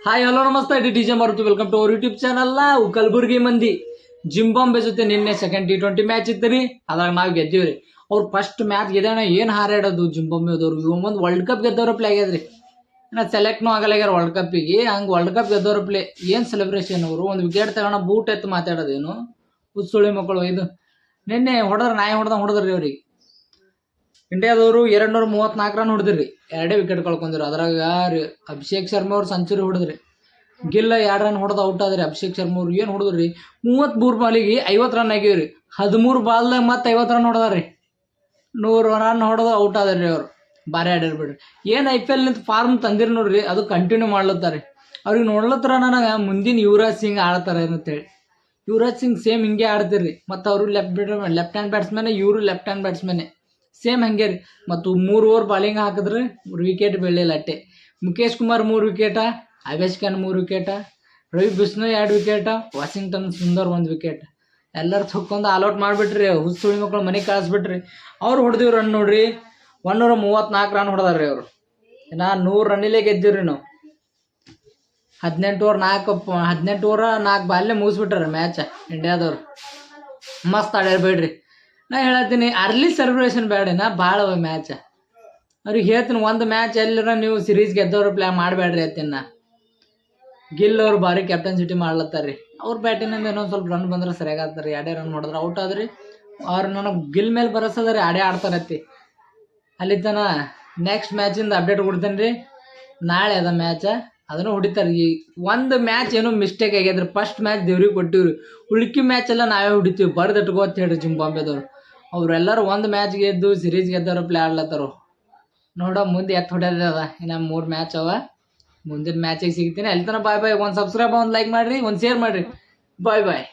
Hi hello ನಮಸ್ತೆ DJ Maruti welcome to our YouTube channel. ನಾವು ಕಲಬುರ್ಗಿ ಮಂದಿ ಜಿಂಬಾಂಬೆ ಜೊತೆ ನಿನ್ನೆ ಸೆಕೆಂಡ್ T20 ಮ್ಯಾಚ್ ಇತ್ತು ರೀ. ಅದ್ರಾಗ ನಾವು ಗೆದ್ದೀವ್ರಿ. ಅವ್ರು ಫಸ್ಟ್ ಮ್ಯಾಚ್ ಗೆದ್ದಾನ ಏನು ಹಾರಾಡೋದು ಜಿಂಬಾಂಬೆದವ್ರು ಇವಂದು ವರ್ಲ್ಡ್ ಕಪ್ ಗೆದ್ದವ್ರ ಪ್ಲೇ ಆಗ್ಯದ್ರಿ. ಇನ್ನು ಸೆಲೆಕ್ಟ್ನೂ ಆಗಲ್ಲಾಗ್ಯಾರ ವರ್ಲ್ಡ್ ಕಪ್ಪಿಗೆ. ಹಂಗೆ ವರ್ಲ್ಡ್ ಕಪ್ ಗೆದ್ದವ್ರ ಪ್ಲೇ ಏನು ಸೆಲೆಬ್ರೇಷನ್ ಅವರು ಒಂದು ವಿಕೆಟ್ ತಗೋಣ ಬೂಟ್ ಎತ್ತು ಮಾತಾಡೋದೇನು ಹುಚ್ಚುಳಿ ಮಕ್ಕಳು. ಇದು ನಿನ್ನೆ ನಾಯಿ ಹೊಡೆದ್ರಿ ಅವ್ರಿಗೆ. ಇಂಡಿಯಾದವರು 234 ರನ್ ಹೊಡೆದ್ರಿ, 2 ವಿಕೆಟ್ ಕಳ್ಕೊಂಡಿರು. ಅದ್ರಾಗ ಅಭಿಷೇಕ್ ಶರ್ಮಾ ಅವ್ರು ಸೆಂಚುರಿ ಹೊಡೆದ್ರಿ. ಗಿಲ್ಲ 2 ರನ್ ಹೊಡೆದು ಔಟ್ ಆದ್ರಿ. ಅಭಿಷೇಕ್ ಶರ್ಮಾ ಅವ್ರು ಏನು ಹೊಡೆದ್ರಿ, 33 ಬಾಲಿಗೆ 50 ರನ್ ಆಗ್ಯಾವ್ರಿ. 13 ಬಾಲ್ದಾಗ ಮತ್ತೆ 50 ರನ್ ಹೊಡೆದಾರಿ. 100 ರನ್ ಹೊಡೆದು ಔಟ್ ಆದ್ರಿ ಅವ್ರು. ಬಾರಿ ಆಡ್ಯಾರ ಬಿಡ್ರಿ. ಏನು IPL ನಿಂತ ಫಾರ್ಮ್ ತಂದಿರಿ ನೋಡ್ರಿ, ಅದು ಕಂಟಿನ್ಯೂ ಮಾಡ್ಲತ್ತಾರೆ. ಅವ್ರಿಗೆ ನೋಡ್ಲತ್ತರ ನನಗೆ ಮುಂದಿನ ಯುವರಾಜ್ ಸಿಂಗ್ ಆಡ್ತಾರೆ ಅಂತೇಳಿ. ಯುವರಾಜ್ ಸಿಂಗ್ ಸೇಮ್ ಹಿಂಗೆ ಆಡ್ತಿರ್ರಿ. ಮತ್ತು ಅವರು ಲೆಫ್ಟ್ ಹ್ಯಾಂಡ್ ಬ್ಯಾಟ್ಸ್ಮನ್, ಇವರು ಲೆಫ್ಟ್ ಹ್ಯಾಂಡ್ ಬ್ಯಾಟ್ಸ್ಮನ್ ಸೇಮ್ ಹಂಗೆ ರೀ. ಮತ್ತು 3 ಓವರ್ ಬಾಲಿಂಗ್ ಹಾಕಿದ್ರೆ ವಿಕೆಟ್ ಬೀಳಲಿಲ್ಲ ಅಟ್ಟೆ. Mukesh Kumar 3 wicket, Avesh Khan 3 wicket, Ravi Bishnoi 2 wicket, Washington Sundar 1 wicket. ಎಲ್ಲರೂ ತೊಕ್ಕೊಂಡು ಆಲ್ಔಟ್ ಮಾಡಿಬಿಟ್ರಿ. ಹುಚ್ಚುಳಿ ಮಕ್ಕಳು ಮನೆಗೆ ಕಳಿಸ್ಬಿಟ್ರಿ. ಅವ್ರು ಹೊಡೆದಿವಿ ರನ್ ನೋಡ್ರಿ, 134 ರನ್ ಹೊಡೆದಾರ್ರಿ ಅವರು. ನಾ 100 ರನ್ನಿಲೇ ಗೆದ್ದೀವ್ರಿ ನಾವು. 18 ಓವರ್ 4 ಬಾಲ್ನೇ ಮುಗಿಸ್ಬಿಟ್ಟಾರೆ ಮ್ಯಾಚ್ ಇಂಡಿಯಾದವ್ರು. ಮಸ್ತ್ ಆಡ್ಯಾರ ಬೇಡ್ರಿ. ನಾ ಹೇಳತ್ತೀನಿ ಅರ್ಲಿ ಸೆಲೆಬ್ರೇಷನ್ ಬೇಡನಾ ಭಾಳ ಮ್ಯಾಚ್. ಅವ್ರಿಗೆ ಹೇಳ್ತೀನಿ, ಒಂದು ಮ್ಯಾಚ್ ಎಲ್ಲರ ನೀವು ಸಿರೀಸ್ ಗೆದ್ದವ್ರು ಪ್ಲೇ ಮಾಡಬೇಡ್ರಿ ಅತ್ತಿನ. ಗಿಲ್ ಅವ್ರು ಭಾರಿ ಕ್ಯಾಪ್ಟನ್ಸಿಟಿ ಮಾಡ್ಲತ್ತಾರ್ರಿ. ಅವ್ರ ಬ್ಯಾಟಿನಿಂದ ಇನ್ನೊಂದು ಸ್ವಲ್ಪ ರನ್ ಬಂದ್ರೆ ಸರಿಯಾಗತ್ತಾರೆ. 2 ರನ್ ಹೊಡೆದ್ರೆ ಔಟ್ ಆದ್ರಿ. ಅವ್ರು ನನಗೆ ಗಿಲ್ ಮೇಲೆ ಬರಸದ್ರಿ, ಆಡ್ತಾರತ್ತಿ. ಅಲ್ಲಿ ತನ ನೆಕ್ಸ್ಟ್ ಮ್ಯಾಚಿಂದ ಅಪ್ಡೇಟ್ ಕೊಡ್ತೇನೆ ರೀ. ನಾಳೆ ಅದ ಮ್ಯಾಚ್, ಅದನ್ನು ಹೊಡಿತಾರೆ. ಈ ಒಂದು ಮ್ಯಾಚ್ ಏನೋ ಮಿಸ್ಟೇಕ್ ಆಗ್ಯದ್ರಿ. ಫಸ್ಟ್ ಮ್ಯಾಚ್ ದೇವ್ರಿಗೆ ಕೊಟ್ಟಿವ್ರಿ, ಉಳ್ಕಿ ಮ್ಯಾಚ್ ಎಲ್ಲ ನಾವೇ ಹೊಡಿತೀವಿ. ಬರ್ದಿಟ್ಕೋ ಅಂತ ಹೇಳ್ರಿ ಜಿಂಬಾಂಬೆದವ್ರು. ಅವರೆಲ್ಲರೂ ಒಂದು ಮ್ಯಾಚ್ ಗೆದ್ದು ಸಿರೀಸ್ ಗೆದ್ದವ್ರು ಪ್ಲೇ ಆಡ್ಲತ್ತಾರು. ನೋಡೋ ಮುಂದೆ ಎತ್ತು ಹೊಡ್ಯದ. ಇನ್ನು 3 ಮ್ಯಾಚ್ ಅವ. ಮುಂದಿನ ಮ್ಯಾಚಿಗೆ ಸಿಗ್ತೀನಿ. ಅಲ್ಲಿ ತನಕ ಬಾಯ್ ಬಾಯ್. ಒಂದು ಸಬ್ಸ್ಕ್ರೈಬ್, ಒಂದು ಲೈಕ್ ಮಾಡಿರಿ, ಒಂದು ಶೇರ್ ಮಾಡಿರಿ. ಬಾಯ್ ಬಾಯ್.